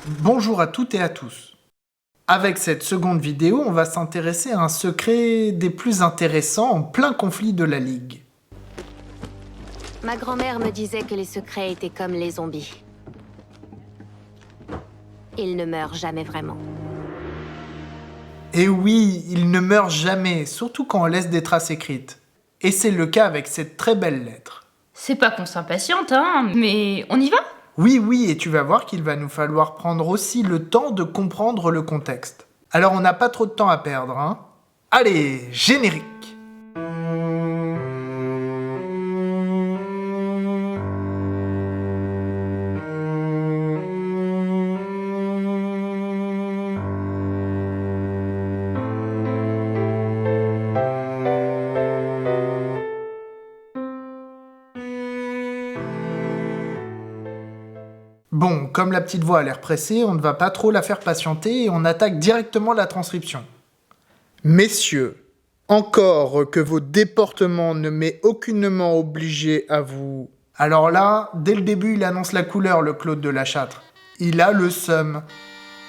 Bonjour à toutes et à tous. Avec cette seconde vidéo, on va s'intéresser à un secret des plus intéressants en plein conflit de la Ligue. Ma grand-mère me disait que les secrets étaient comme les zombies. Ils ne meurent jamais vraiment. Et oui, ils ne meurent jamais, surtout quand on laisse des traces écrites. Et c'est le cas avec cette très belle lettre. C'est pas qu'on s'impatiente, hein, mais on y va? Oui, et tu vas voir qu'il va nous falloir prendre aussi le temps de comprendre le contexte. Alors on n'a pas trop de temps à perdre, hein. Allez, générique! Bon, comme la petite voix a l'air pressée, on ne va pas trop la faire patienter et on attaque directement la transcription. Messieurs, encore que vos déportements ne m'aient aucunement obligé à vous... Alors là, dès le début, il annonce la couleur, le Claude de la Châtre. Il a le seum.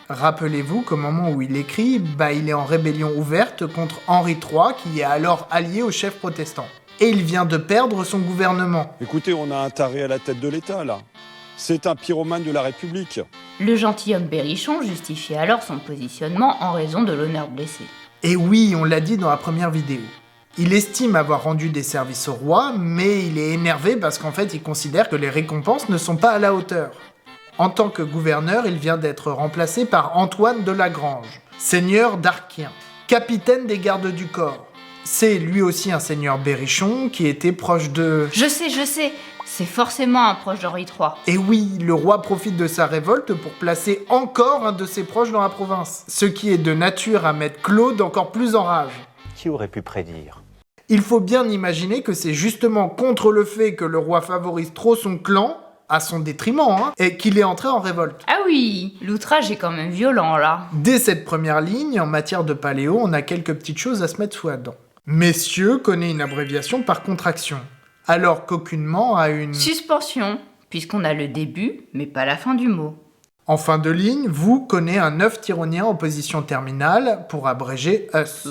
Rappelez-vous qu'au moment où il écrit, il est en rébellion ouverte contre Henri III, qui est alors allié au chef protestant. Et il vient de perdre son gouvernement. Écoutez, on a un taré à la tête de l'État, là. C'est un pyromane de la République. Le gentilhomme Berrichon justifie alors son positionnement en raison de l'honneur blessé. Et oui, on l'a dit dans la première vidéo. Il estime avoir rendu des services au roi, mais il est énervé parce qu'en fait, il considère que les récompenses ne sont pas à la hauteur. En tant que gouverneur, il vient d'être remplacé par Antoine de Lagrange, seigneur d'Arquien, capitaine des gardes du corps. C'est lui aussi un seigneur Berrichon qui était proche de... Je sais, c'est forcément un proche d'Henri III. Et oui, le roi profite de sa révolte pour placer encore un de ses proches dans la province, ce qui est de nature à mettre Claude encore plus en rage. Qui aurait pu prédire? Il faut bien imaginer que c'est justement contre le fait que le roi favorise trop son clan, à son détriment, et qu'il est entré en révolte. Ah oui, l'outrage est quand même violent là. Dès cette première ligne, en matière de paléo, on a quelques petites choses à se mettre sous la dent. Messieurs connaît une abréviation par contraction, alors qu'aucunement a une... Suspension, puisqu'on a le début, mais pas la fin du mot. En fin de ligne, vous connaît un œuf tyrolien en position terminale pour abréger us.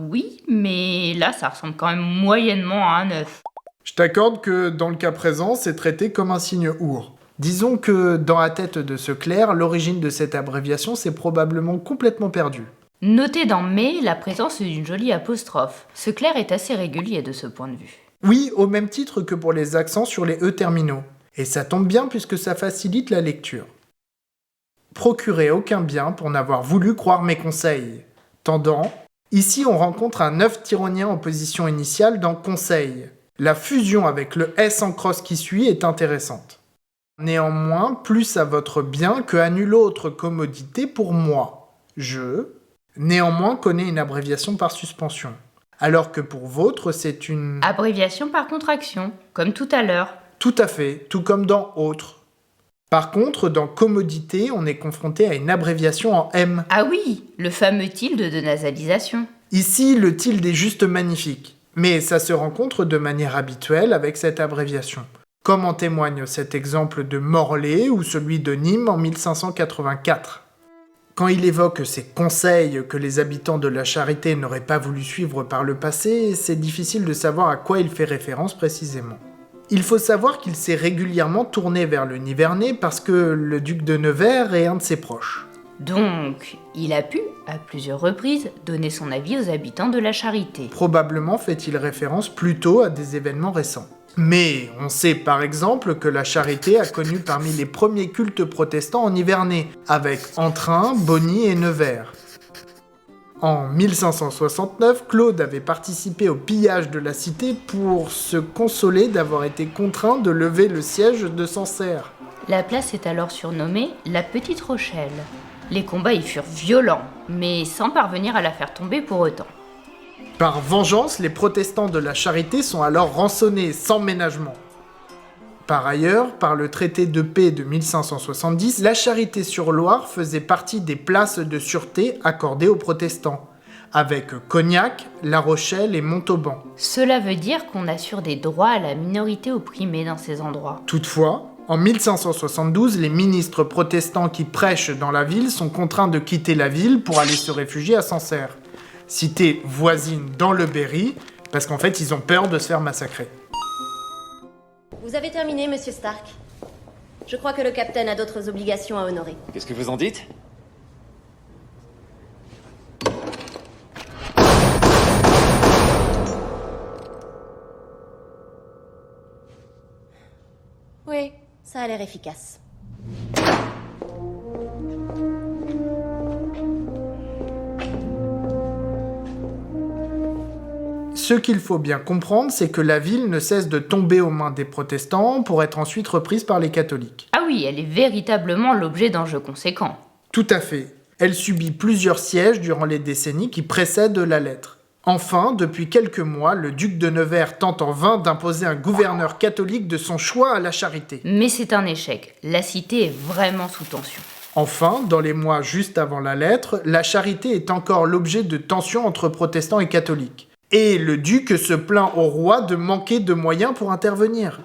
Oui, mais là ça ressemble quand même moyennement à un œuf. Je t'accorde que dans le cas présent, c'est traité comme un signe our. Disons que dans la tête de ce clerc, l'origine de cette abréviation s'est probablement complètement perdue. Notez dans mais la présence d'une jolie apostrophe. Ce clerc est assez régulier de ce point de vue. Oui, au même titre que pour les accents sur les E terminaux. Et ça tombe bien puisque ça facilite la lecture. Procurez aucun bien pour n'avoir voulu croire mes conseils. Tendant, ici on rencontre un œuf tyronien en position initiale dans conseil. La fusion avec le S en crosse qui suit est intéressante. Néanmoins, plus à votre bien que à nulle autre commodité pour moi. Néanmoins connaît une abréviation par suspension. Alors que pour vôtre, c'est une... Abréviation par contraction, comme tout à l'heure. Tout à fait, tout comme dans autre. Par contre, dans commodité, on est confronté à une abréviation en M. Ah oui, le fameux tilde de nasalisation. Ici, le tilde est juste magnifique, mais ça se rencontre de manière habituelle avec cette abréviation, comme en témoigne cet exemple de Morlaix ou celui de Nîmes en 1584. Quand il évoque ces conseils que les habitants de la Charité n'auraient pas voulu suivre par le passé, c'est difficile de savoir à quoi il fait référence précisément. Il faut savoir qu'il s'est régulièrement tourné vers le Nivernais parce que le duc de Nevers est un de ses proches. Donc, il a pu, à plusieurs reprises, donner son avis aux habitants de la Charité. Probablement fait-il référence plutôt à des événements récents. Mais on sait par exemple que la Charité a connu parmi les premiers cultes protestants en Nivernais, avec Entrain, Bonny et Nevers. En 1569, Claude avait participé au pillage de la cité pour se consoler d'avoir été contraint de lever le siège de Sancerre. La place est alors surnommée la Petite Rochelle. Les combats y furent violents, mais sans parvenir à la faire tomber pour autant. Par vengeance, les protestants de la Charité sont alors rançonnés sans ménagement. Par ailleurs, par le traité de paix de 1570, la Charité-sur-Loire faisait partie des places de sûreté accordées aux protestants, avec Cognac, La Rochelle et Montauban. Cela veut dire qu'on assure des droits à la minorité opprimée dans ces endroits. Toutefois, En 1572, les ministres protestants qui prêchent dans la ville sont contraints de quitter la ville pour aller se réfugier à Sancerre, cité voisine dans le Berry, parce qu'en fait ils ont peur de se faire massacrer. Vous avez terminé, monsieur Stark. Je crois que le capitaine a d'autres obligations à honorer. Qu'est-ce que vous en dites? Oui, ça a l'air efficace. Ce qu'il faut bien comprendre, c'est que la ville ne cesse de tomber aux mains des protestants pour être ensuite reprise par les catholiques. Ah oui, elle est véritablement l'objet d'enjeux conséquents. Tout à fait. Elle subit plusieurs sièges durant les décennies qui précèdent la lettre. Enfin, depuis quelques mois, le duc de Nevers tente en vain d'imposer un gouverneur catholique de son choix à la Charité. Mais c'est un échec. La cité est vraiment sous tension. Enfin, dans les mois juste avant la lettre, la Charité est encore l'objet de tensions entre protestants et catholiques. Et le duc se plaint au roi de manquer de moyens pour intervenir.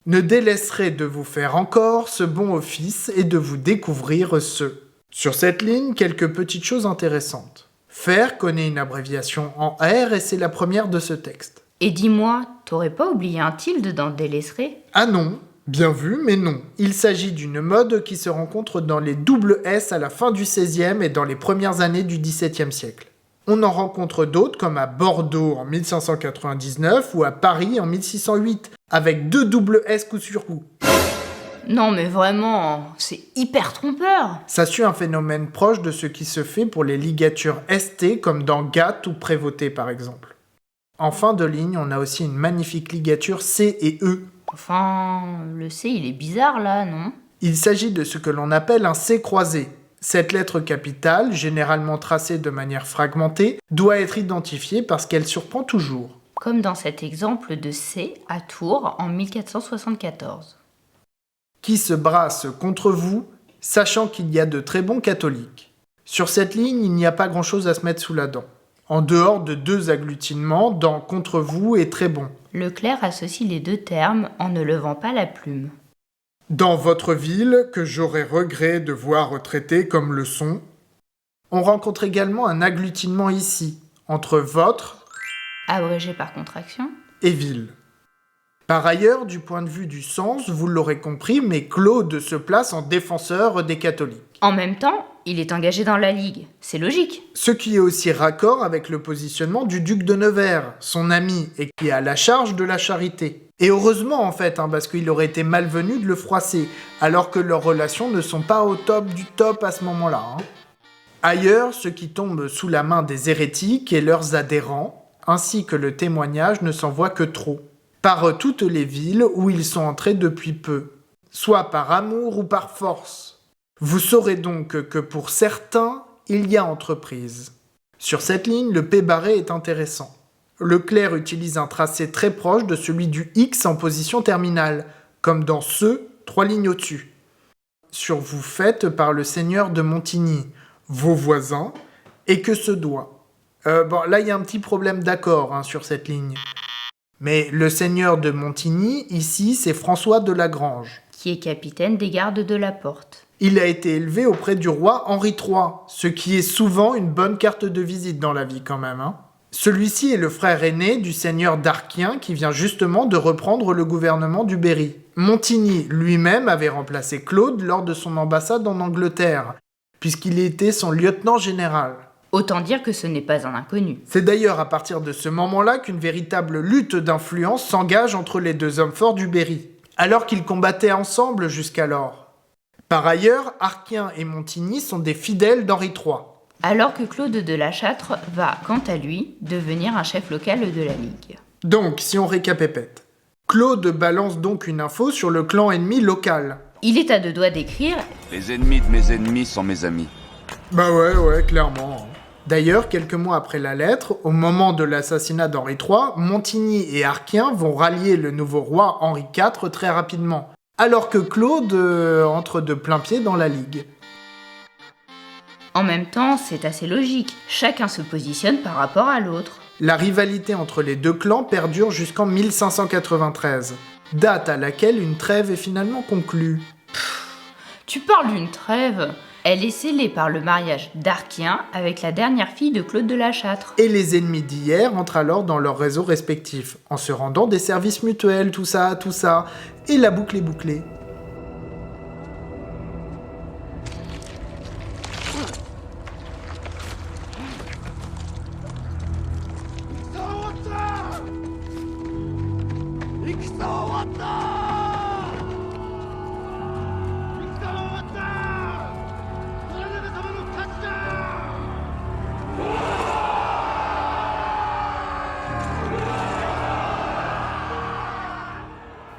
Ne délaisserai de vous faire encore ce bon office et de vous découvrir ce. Sur cette ligne, quelques petites choses intéressantes. Faire connaît une abréviation en R et c'est la première de ce texte. Et dis-moi, t'aurais pas oublié un tilde dans délaisserai? Ah non, bien vu, mais non. Il s'agit d'une mode qui se rencontre dans les double S à la fin du XVIe et dans les premières années du XVIIe siècle. On en rencontre d'autres comme à Bordeaux en 1599 ou à Paris en 1608, avec 2 double S coup sur coup. Non mais vraiment, c'est hyper trompeur. Ça suit un phénomène proche de ce qui se fait pour les ligatures ST comme dans Gat ou Prévôté par exemple. En fin de ligne, on a aussi une magnifique ligature C et E. Enfin, le C il est bizarre là, non? Il s'agit de ce que l'on appelle un C croisé. Cette lettre capitale, généralement tracée de manière fragmentée, doit être identifiée parce qu'elle surprend toujours. Comme dans cet exemple de C à Tours en 1474. Qui se brasse contre vous, sachant qu'il y a de très bons catholiques. Sur cette ligne, il n'y a pas grand-chose à se mettre sous la dent. En dehors de 2 agglutinements dans contre vous et très bon. Le clerc associe les 2 termes en ne levant pas la plume. Dans votre ville, que j'aurais regret de voir traiter comme le sont. On rencontre également un agglutinement ici, entre votre Abrégé par contraction. et ville. Par ailleurs, du point de vue du sens, vous l'aurez compris, mais Claude se place en défenseur des catholiques. En même temps, il est engagé dans la Ligue. C'est logique. Ce qui est aussi raccord avec le positionnement du duc de Nevers, son ami, et qui a la charge de la charité. Et heureusement en fait, parce qu'il aurait été malvenu de le froisser, alors que leurs relations ne sont pas au top du top à ce moment-là. Ailleurs, ceux qui tombent sous la main des hérétiques et leurs adhérents, ainsi que le témoignage ne s'en voit que trop. Par toutes les villes où ils sont entrés depuis peu, soit par amour ou par force. Vous saurez donc que pour certains, il y a entreprise. Sur cette ligne, le P barré est intéressant. Le clerc utilise un tracé très proche de celui du X en position terminale, comme dans ce, 3 lignes au-dessus. Sur vous faites par le seigneur de Montigny, vos voisins, et que ce doit. Là, il y a un petit problème d'accord sur cette ligne. Mais le seigneur de Montigny, ici, c'est François de Lagrange. Qui est capitaine des gardes de la porte. Il a été élevé auprès du roi Henri III, ce qui est souvent une bonne carte de visite dans la vie quand même. Celui-ci est le frère aîné du seigneur d'Arquien qui vient justement de reprendre le gouvernement du Berry. Montigny lui-même avait remplacé Claude lors de son ambassade en Angleterre, puisqu'il était son lieutenant général. Autant dire que ce n'est pas un inconnu. C'est d'ailleurs à partir de ce moment-là qu'une véritable lutte d'influence s'engage entre les 2 hommes forts du Berry, alors qu'ils combattaient ensemble jusqu'alors. Par ailleurs, Arquien et Montigny sont des fidèles d'Henri III. Alors que Claude de la Châtre va, quant à lui, devenir un chef local de la Ligue. Donc, si on récapépète, Claude balance donc une info sur le clan ennemi local. Il est à 2 doigts d'écrire « Les ennemis de mes ennemis sont mes amis. » Bah ouais, clairement. D'ailleurs, quelques mois après la lettre, au moment de l'assassinat d'Henri III, Montigny et Arquien vont rallier le nouveau roi Henri IV très rapidement, alors que Claude entre de plein pied dans la Ligue. En même temps, c'est assez logique. Chacun se positionne par rapport à l'autre. La rivalité entre les 2 clans perdure jusqu'en 1593. date à laquelle une trêve est finalement conclue. Tu parles d'une trêve. Elle est scellée par le mariage d'Arkien avec la dernière fille de Claude de la Châtre. Et les ennemis d'hier entrent alors dans leurs réseaux respectifs, en se rendant des services mutuels, tout ça, et la boucle est bouclée.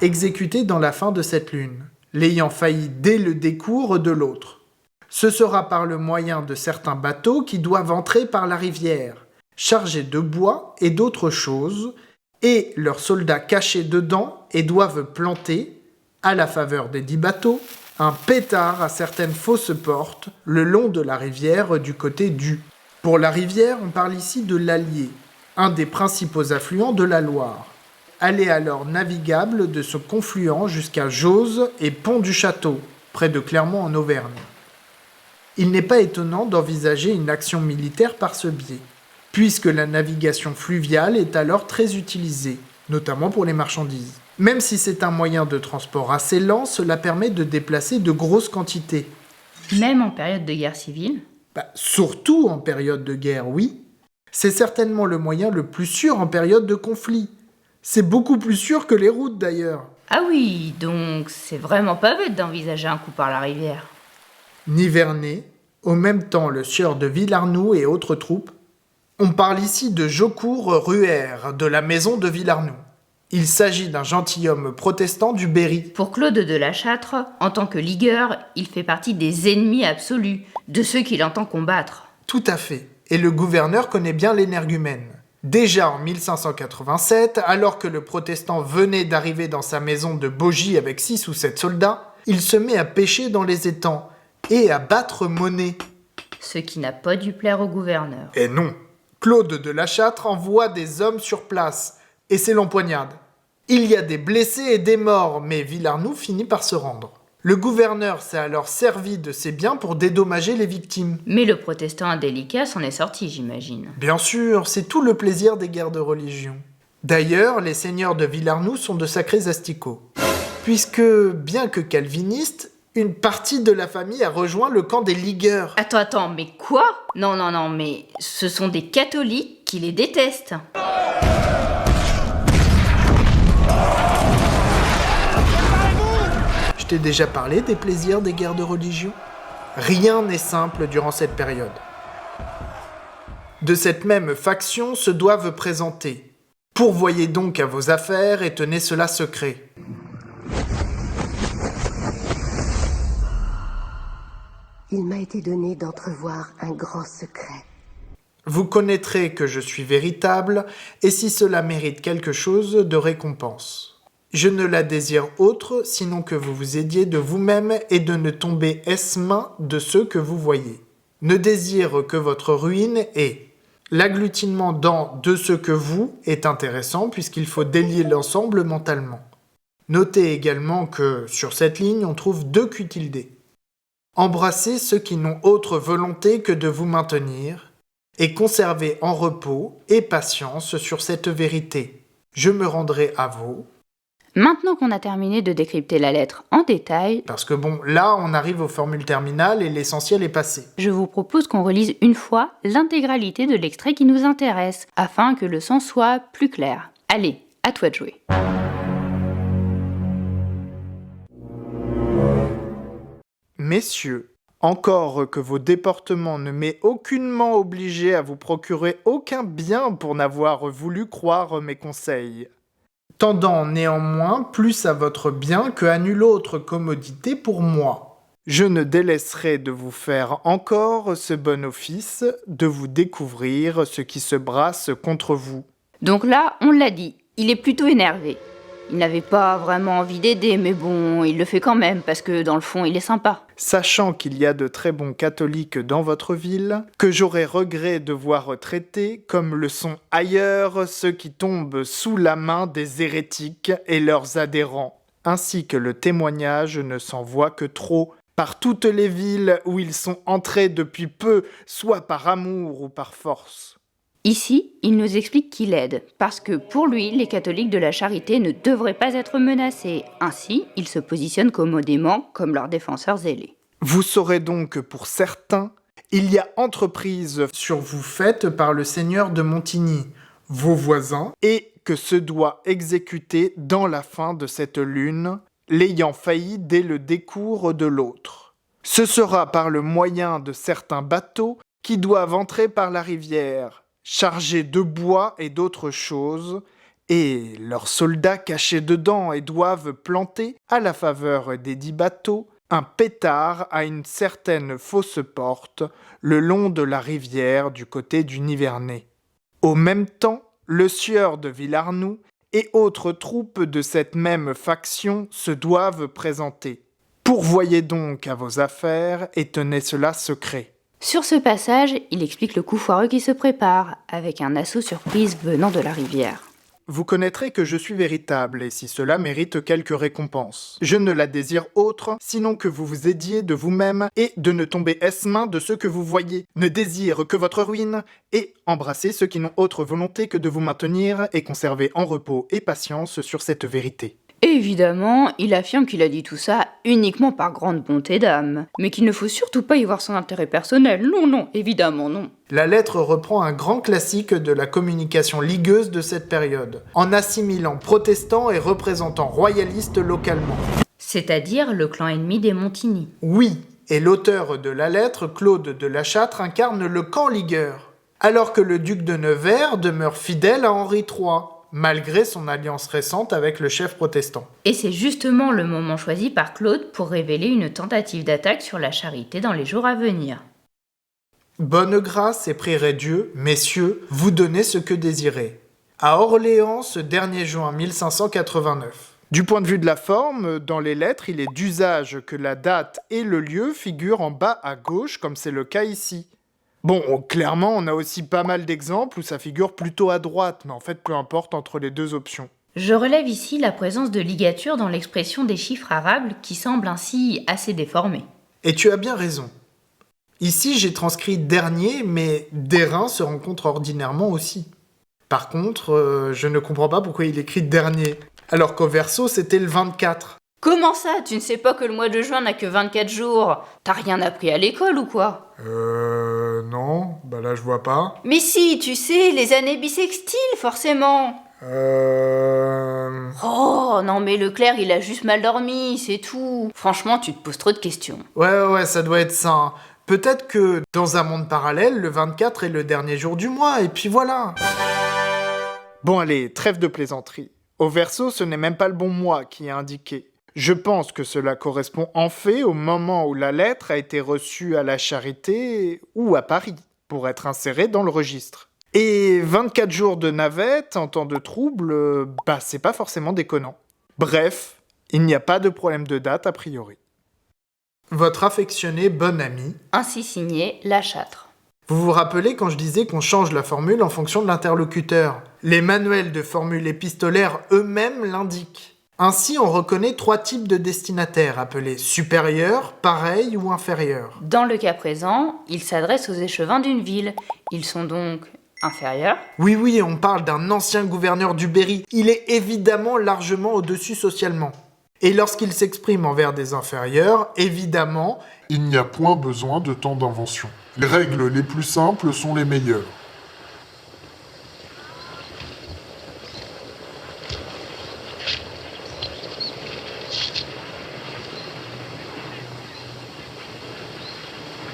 Exécuté dans la fin de cette lune, l'ayant failli dès le décours de l'autre. Ce sera par le moyen de certains bateaux qui doivent entrer par la rivière, chargés de bois et d'autres choses, et leurs soldats cachés dedans et doivent planter, à la faveur des 10 bateaux, un pétard à certaines fausses portes le long de la rivière du côté du. Pour la rivière, on parle ici de l'Allier, un des principaux affluents de la Loire. Elle est alors navigable de ce confluent jusqu'à Jauze et Pont du Château, près de Clermont en Auvergne. Il n'est pas étonnant d'envisager une action militaire par ce biais, puisque la navigation fluviale est alors très utilisée, notamment pour les marchandises. Même si c'est un moyen de transport assez lent, cela permet de déplacer de grosses quantités. Même en période de guerre civile? Surtout en période de guerre, oui. C'est certainement le moyen le plus sûr en période de conflit. C'est beaucoup plus sûr que les routes d'ailleurs. Ah oui, donc c'est vraiment pas bête d'envisager un coup par la rivière. Nivernais, au même temps le sieur de Villarnoux et autres troupes. On parle ici de Jaucourt-Ruher, de la maison de Villarnoux. Il s'agit d'un gentilhomme protestant du Berry. Pour Claude de la Châtre, en tant que ligueur, il fait partie des ennemis absolus, de ceux qu'il entend combattre. Tout à fait, et le gouverneur connaît bien l'énergumène. Déjà en 1587, alors que le protestant venait d'arriver dans sa maison de Bogie avec 6 ou 7 soldats, il se met à pêcher dans les étangs et à battre monnaie. Ce qui n'a pas dû plaire au gouverneur. Et non, Claude de la Châtre envoie des hommes sur place, et c'est l'empoignade. Il y a des blessés et des morts, mais Villarnoux finit par se rendre. Le gouverneur s'est alors servi de ses biens pour dédommager les victimes. Mais le protestant indélicat s'en est sorti, j'imagine. Bien sûr, c'est tout le plaisir des guerres de religion. D'ailleurs, les seigneurs de Villarnoux sont de sacrés asticots. Puisque, bien que calvinistes, une partie de la famille a rejoint le camp des ligueurs. Attends, mais quoi? Non, mais ce sont des catholiques qui les détestent. Je t'ai déjà parlé des plaisirs des guerres de religion. Rien n'est simple durant cette période. De cette même faction se doivent présenter. Pourvoyez donc à vos affaires et tenez cela secret. Il m'a été donné d'entrevoir un grand secret. Vous connaîtrez que je suis véritable, et si cela mérite quelque chose, de récompense. Je ne la désire autre, sinon que vous vous aidiez de vous-même et de ne tomber esse-main de ceux que vous voyez. Ne désire que votre ruine et l'agglutinement dans de ce que vous est intéressant puisqu'il faut délier l'ensemble mentalement. Notez également que, sur cette ligne, on trouve 2 cutildés. Embrassez ceux qui n'ont autre volonté que de vous maintenir et conservez en repos et patience sur cette vérité. Je me rendrai à vous. Maintenant qu'on a terminé de décrypter la lettre en détail, Parce que bon, là, on arrive aux formules terminales et l'essentiel est passé. je vous propose qu'on relise une fois l'intégralité de l'extrait qui nous intéresse, afin que le sens soit plus clair. Allez, à toi de jouer. Messieurs, encore que vos déportements ne m'aient aucunement obligé à vous procurer aucun bien pour n'avoir voulu croire mes conseils. Tendant néanmoins plus à votre bien que à nulle autre commodité pour moi. Je ne délaisserai de vous faire encore ce bon office, de vous découvrir ce qui se brasse contre vous. Donc là, on l'a dit, il est plutôt énervé. Il n'avait pas vraiment envie d'aider, mais bon, il le fait quand même, parce que dans le fond, il est sympa. Sachant qu'il y a de très bons catholiques dans votre ville, que j'aurais regret de voir traités comme le sont ailleurs ceux qui tombent sous la main des hérétiques et leurs adhérents, ainsi que le témoignage ne s'en voit que trop par toutes les villes où ils sont entrés depuis peu, soit par amour ou par force. Ici, il nous explique qu'il aide, parce que pour lui, les catholiques de la charité ne devraient pas être menacés. Ainsi, il se positionne commodément comme leurs défenseurs zélés. Vous saurez donc que pour certains, il y a entreprise sur vous faite par le seigneur de Montigny, vos voisins, et que se doit exécuter dans la fin de cette lune, l'ayant failli dès le décours de l'autre. Ce sera par le moyen de certains bateaux qui doivent entrer par la rivière, chargés de bois et d'autres choses, et leurs soldats cachés dedans et doivent planter, à la faveur des 10 bateaux, un pétard à une certaine fausse porte, le long de la rivière du côté du Nivernais. Au même temps, le sieur de Villarnoux et autres troupes de cette même faction se doivent présenter. Pourvoyez donc à vos affaires et tenez cela secret. Sur ce passage, il explique le coup foireux qui se prépare, avec un assaut surprise venant de la rivière. Vous connaîtrez que je suis véritable, et si cela mérite quelques récompenses. Je ne la désire autre, sinon que vous vous aidiez de vous-même, et de ne tomber esse-main de ceux que vous voyez, ne désire que votre ruine, et embrassez ceux qui n'ont autre volonté que de vous maintenir, et conserver en repos et patience sur cette vérité. Évidemment, il affirme qu'il a dit tout ça uniquement par grande bonté d'âme, mais qu'il ne faut surtout pas y voir son intérêt personnel. Non, non, évidemment non. La lettre reprend un grand classique de la communication ligueuse de cette période, en assimilant protestants et représentants royalistes localement. C'est-à-dire le clan ennemi des Montigny. Oui, et l'auteur de la lettre, Claude de La Châtre, incarne le camp ligueur, alors que le duc de Nevers demeure fidèle à Henri III, malgré son alliance récente avec le chef protestant. Et c'est justement le moment choisi par Claude pour révéler une tentative d'attaque sur la charité dans les jours à venir. Bonne grâce et prierai Dieu, messieurs, vous donner ce que désirez. À Orléans, ce dernier juin 1589. Du point de vue de la forme, dans les lettres, il est d'usage que la date et le lieu figurent en bas à gauche, comme c'est le cas ici. Bon, clairement, on a aussi pas mal d'exemples où ça figure plutôt à droite, mais en fait, peu importe entre les deux options. Je relève ici la présence de ligatures dans l'expression des chiffres arabes qui semblent ainsi assez déformés. Et tu as bien raison. Ici, j'ai transcrit dernier, mais d'airain se rencontre ordinairement aussi. Par contre, je ne comprends pas pourquoi il écrit dernier, alors qu'au verso, c'était le 24. Comment ça? Tu ne sais pas que le mois de juin n'a que 24 jours? T'as rien appris à l'école ou quoi? Non, bah là je vois pas. Mais si, tu sais, les années bissextiles, forcément. Oh, non mais Leclerc, il a juste mal dormi, c'est tout. Franchement, tu te poses trop de questions. Ouais, ça doit être ça. Hein. Peut-être que dans un monde parallèle, le 24 est le dernier jour du mois, et puis voilà. Bon allez, trêve de plaisanterie. Au verso, ce n'est même pas le bon mois qui est indiqué. Je pense que cela correspond en fait au moment où la lettre a été reçue à la Charité ou à Paris, pour être insérée dans le registre. Et 24 jours de navette en temps de trouble, c'est pas forcément déconnant. Bref, il n'y a pas de problème de date a priori. Votre affectionné bon ami. Ainsi signé, La Châtre. Vous vous rappelez quand je disais qu'on change la formule en fonction de l'interlocuteur? Les manuels de formules épistolaires eux-mêmes l'indiquent. Ainsi, on reconnaît 3 types de destinataires, appelés supérieurs, pareils ou inférieurs. Dans le cas présent, il s'adresse aux échevins d'une ville. Ils sont donc inférieurs. Oui, on parle d'un ancien gouverneur du Berry. Il est évidemment largement au-dessus socialement. Et lorsqu'il s'exprime envers des inférieurs, évidemment, il n'y a point besoin de tant d'inventions. Les règles les plus simples sont les meilleures.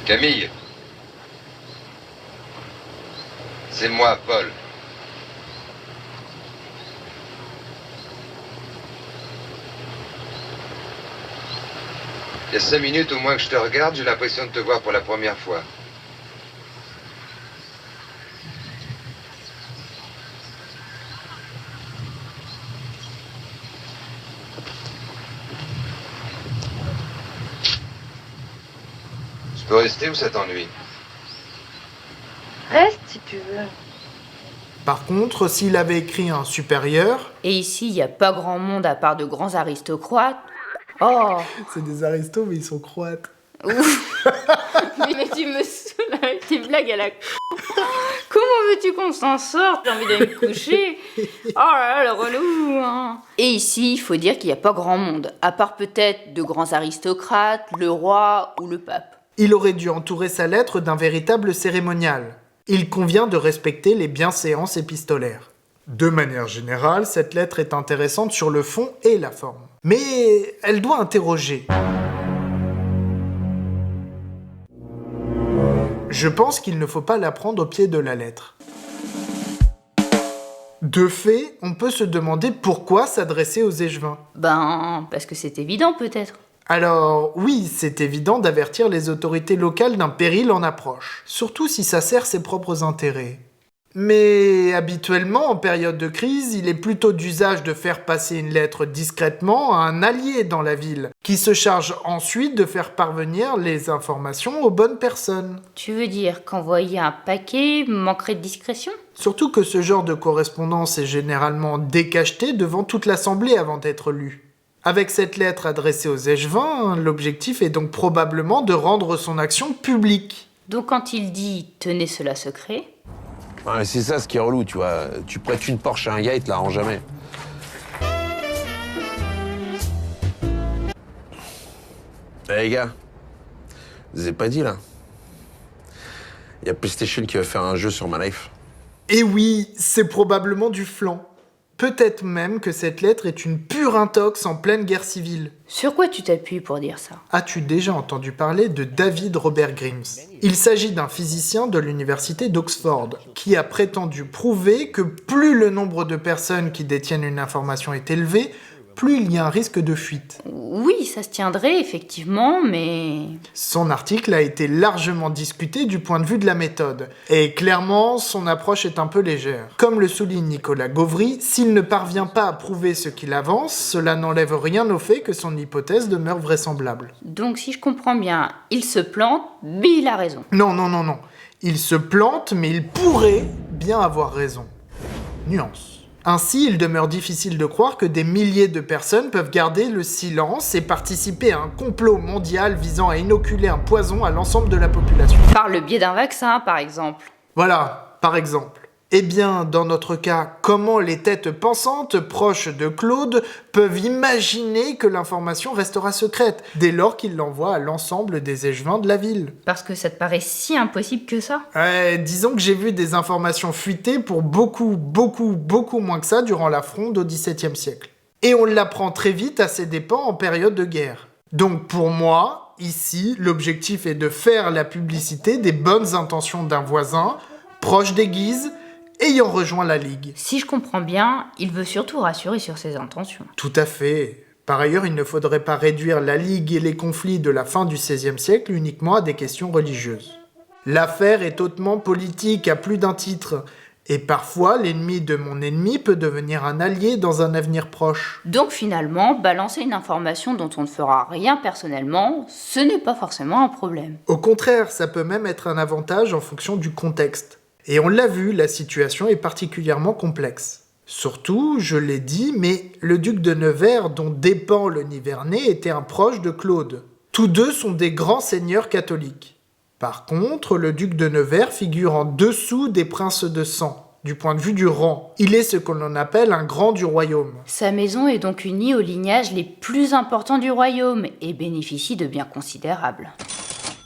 Camille. C'est moi, Paul. Il y a 5 minutes au moins que je te regarde, j'ai l'impression de te voir pour la première fois. peux rester ou ça t'ennuie? Reste si tu veux. Par contre, s'il avait écrit un supérieur... Et ici, il n'y a pas grand monde à part de grands aristocrates. Oh. C'est des aristos, mais ils sont croates. mais tu me saoules avec tes blagues à la Comment veux-tu qu'on s'en sorte? J'ai envie d'aller me coucher. Oh là là, le relou, hein. Et ici, il faut dire qu'il n'y a pas grand monde, à part peut-être de grands aristocrates, le roi ou le pape. Il aurait dû entourer sa lettre d'un véritable cérémonial. Il convient de respecter les bienséances épistolaires. De manière générale, cette lettre est intéressante sur le fond et la forme. Mais elle doit interroger. Je pense qu'il ne faut pas la prendre au pied de la lettre. De fait, on peut se demander pourquoi s'adresser aux Échevins. Ben, parce que c'est évident peut-être. Alors, oui, c'est évident d'avertir les autorités locales d'un péril en approche, surtout si ça sert ses propres intérêts. Mais habituellement, en période de crise, il est plutôt d'usage de faire passer une lettre discrètement à un allié dans la ville, qui se charge ensuite de faire parvenir les informations aux bonnes personnes. Tu veux dire qu'envoyer un paquet manquerait de discrétion? Surtout que ce genre de correspondance est généralement décachetée devant toute l'assemblée avant d'être lue. Avec cette lettre adressée aux Échevins, l'objectif est donc probablement de rendre son action publique. Donc quand il dit « tenez cela secret », ouais, c'est ça ce qui est relou, tu vois. Tu prêtes une Porsche à un gars, il te la rend jamais. Les gars, je vous ai pas dit là. Il y a PlayStation qui va faire un jeu sur ma life. Et oui, c'est probablement du flan. Peut-être même que cette lettre est une pure intox en pleine guerre civile. Sur quoi tu t'appuies pour dire ça? As-tu déjà entendu parler de David Robert Grimes? Il s'agit d'un physicien de l'université d'Oxford qui a prétendu prouver que plus le nombre de personnes qui détiennent une information est élevé, plus il y a un risque de fuite. Oui, ça se tiendrait, effectivement, mais... Son article a été largement discuté du point de vue de la méthode. Et clairement, son approche est un peu légère. Comme le souligne Nicolas Gauvry, s'il ne parvient pas à prouver ce qu'il avance, cela n'enlève rien au fait que son hypothèse demeure vraisemblable. Donc si je comprends bien, il se plante, mais il a raison. Non. Il se plante, mais il pourrait bien avoir raison. Nuance. Ainsi, il demeure difficile de croire que des milliers de personnes peuvent garder le silence et participer à un complot mondial visant à inoculer un poison à l'ensemble de la population. Par le biais d'un vaccin, par exemple. Voilà, par exemple. Eh bien, dans notre cas, comment les têtes pensantes proches de Claude peuvent imaginer que l'information restera secrète, dès lors qu'il l'envoie à l'ensemble des échevins de la ville? Parce que ça te paraît si impossible que ça? Disons que j'ai vu des informations fuitées pour beaucoup moins que ça durant la Fronde au XVIIe siècle. Et on l'apprend très vite à ses dépens en période de guerre. Donc pour moi, ici, l'objectif est de faire la publicité des bonnes intentions d'un voisin, proche des Guises, ayant rejoint la Ligue. Si je comprends bien, il veut surtout rassurer sur ses intentions. Tout à fait. Par ailleurs, il ne faudrait pas réduire la Ligue et les conflits de la fin du XVIe siècle uniquement à des questions religieuses. L'affaire est hautement politique à plus d'un titre, et parfois l'ennemi de mon ennemi peut devenir un allié dans un avenir proche. Donc finalement, balancer une information dont on ne fera rien personnellement, ce n'est pas forcément un problème. Au contraire, ça peut même être un avantage en fonction du contexte. Et on l'a vu, la situation est particulièrement complexe. Surtout, je l'ai dit, mais le duc de Nevers, dont dépend le Nivernais, était un proche de Claude. Tous deux sont des grands seigneurs catholiques. Par contre, le duc de Nevers figure en dessous des princes de sang, du point de vue du rang. Il est ce que l'on appelle un grand du royaume. Sa maison est donc unie aux lignages les plus importants du royaume et bénéficie de biens considérables.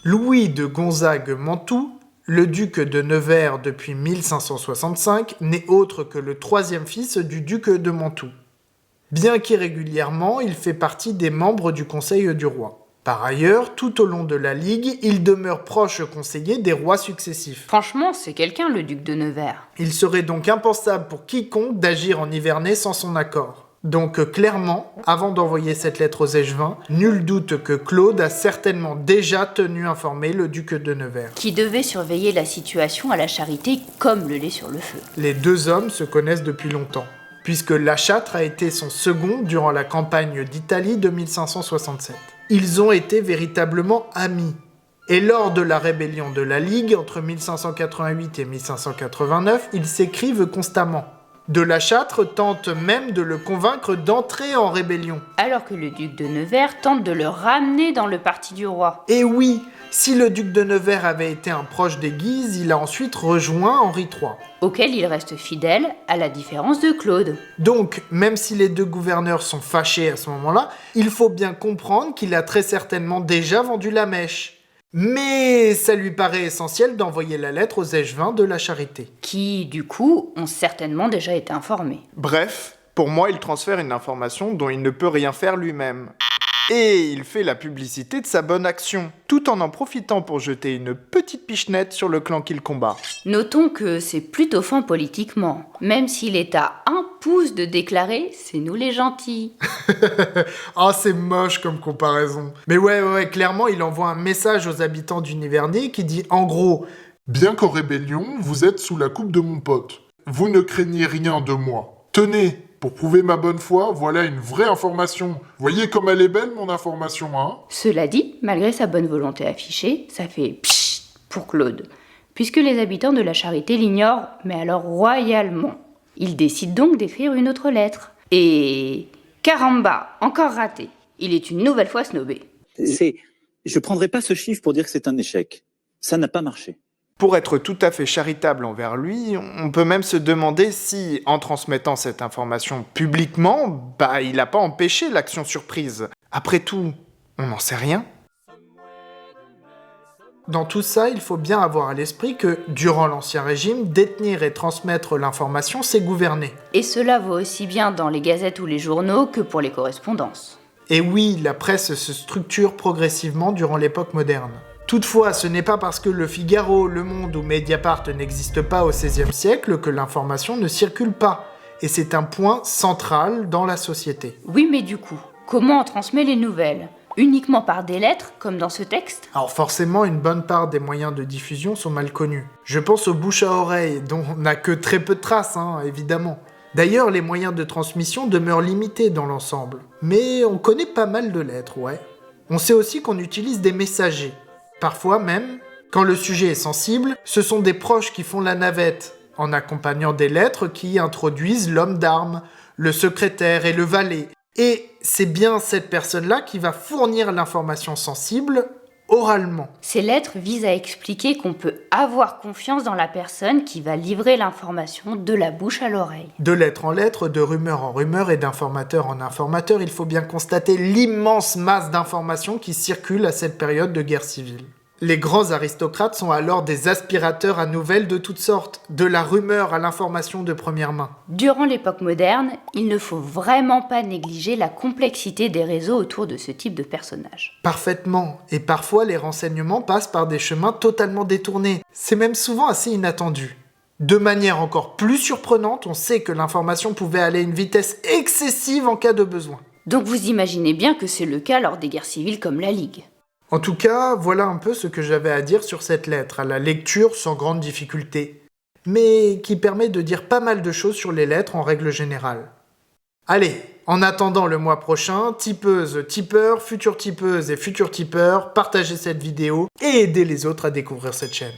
Louis de Gonzague-Mantoue, le duc de Nevers depuis 1565, n'est autre que le troisième fils du duc de Mantoue. Bien qu'irrégulièrement, il fait partie des membres du conseil du roi. Par ailleurs, tout au long de la Ligue, il demeure proche conseiller des rois successifs. Franchement, c'est quelqu'un, le duc de Nevers. Il serait donc impensable pour quiconque d'agir en Nivernais sans son accord. Donc clairement, avant d'envoyer cette lettre aux Échevins, nul doute que Claude a certainement déjà tenu informer le duc de Nevers. Qui devait surveiller la situation à la Charité comme le lait sur le feu. Les deux hommes se connaissent depuis longtemps, puisque La Châtre a été son second durant la campagne d'Italie de 1567. Ils ont été véritablement amis. Et lors de la rébellion de la Ligue, entre 1588 et 1589, ils s'écrivent constamment. De La Châtre tente même de le convaincre d'entrer en rébellion. Alors que le duc de Nevers tente de le ramener dans le parti du roi. Et oui, si le duc de Nevers avait été un proche des Guises, il a ensuite rejoint Henri III. Auquel il reste fidèle, à la différence de Claude. Donc, même si les deux gouverneurs sont fâchés à ce moment-là, il faut bien comprendre qu'il a très certainement déjà vendu la mèche. Mais ça lui paraît essentiel d'envoyer la lettre aux échevins de la Charité. Qui, du coup, ont certainement déjà été informés. Bref, pour moi, il transfère une information dont il ne peut rien faire lui-même. Et il fait la publicité de sa bonne action, tout en profitant pour jeter une petite pichenette sur le clan qu'il combat. Notons que c'est plutôt fin politiquement, même s'il est à un pouce de déclarer « c'est nous les gentils ». Ah, c'est moche comme comparaison. Mais ouais, clairement, il envoie un message aux habitants du Nivernais qui dit en gros « Bien qu'en rébellion, vous êtes sous la coupe de mon pote. Vous ne craignez rien de moi. Tenez, pour prouver ma bonne foi, voilà une vraie information. Voyez comme elle est belle, mon information, hein ?» Cela dit, malgré sa bonne volonté affichée, ça fait pchit pour Claude, puisque les habitants de la Charité l'ignorent, mais alors royalement. Il décide donc d'écrire une autre lettre. Et... caramba, encore raté. Il est une nouvelle fois snobé. Je prendrai pas ce chiffre pour dire que c'est un échec. Ça n'a pas marché. Pour être tout à fait charitable envers lui, on peut même se demander si, en transmettant cette information publiquement, il n'a pas empêché l'action surprise. Après tout, on n'en sait rien. Dans tout ça, il faut bien avoir à l'esprit que, durant l'Ancien Régime, détenir et transmettre l'information, c'est gouverner. Et cela vaut aussi bien dans les gazettes ou les journaux que pour les correspondances. Et oui, la presse se structure progressivement durant l'époque moderne. Toutefois, ce n'est pas parce que Le Figaro, Le Monde ou Mediapart n'existent pas au XVIe siècle que l'information ne circule pas. Et c'est un point central dans la société. Oui, mais du coup, comment on transmet les nouvelles ? Uniquement par des lettres, comme dans ce texte ? Alors forcément, une bonne part des moyens de diffusion sont mal connus. Je pense aux bouches à oreille, dont on n'a que très peu de traces, évidemment. D'ailleurs, les moyens de transmission demeurent limités dans l'ensemble. Mais on connaît pas mal de lettres, ouais. On sait aussi qu'on utilise des messagers. Parfois même, quand le sujet est sensible, ce sont des proches qui font la navette, en accompagnant des lettres qui introduisent l'homme d'armes, le secrétaire et le valet. Et c'est bien cette personne-là qui va fournir l'information sensible oralement. Ces lettres visent à expliquer qu'on peut avoir confiance dans la personne qui va livrer l'information de la bouche à l'oreille. De lettre en lettre, de rumeur en rumeur et d'informateur en informateur, il faut bien constater l'immense masse d'informations qui circulent à cette période de guerre civile. Les grands aristocrates sont alors des aspirateurs à nouvelles de toutes sortes, de la rumeur à l'information de première main. Durant l'époque moderne, il ne faut vraiment pas négliger la complexité des réseaux autour de ce type de personnage. Parfaitement, et parfois les renseignements passent par des chemins totalement détournés. C'est même souvent assez inattendu. De manière encore plus surprenante, on sait que l'information pouvait aller à une vitesse excessive en cas de besoin. Donc vous imaginez bien que c'est le cas lors des guerres civiles comme la Ligue. En tout cas, voilà un peu ce que j'avais à dire sur cette lettre, à la lecture sans grande difficulté, mais qui permet de dire pas mal de choses sur les lettres en règle générale. Allez, en attendant le mois prochain, tipeuses, tipeurs, futures tipeuses et futurs tipeurs, partagez cette vidéo et aidez les autres à découvrir cette chaîne.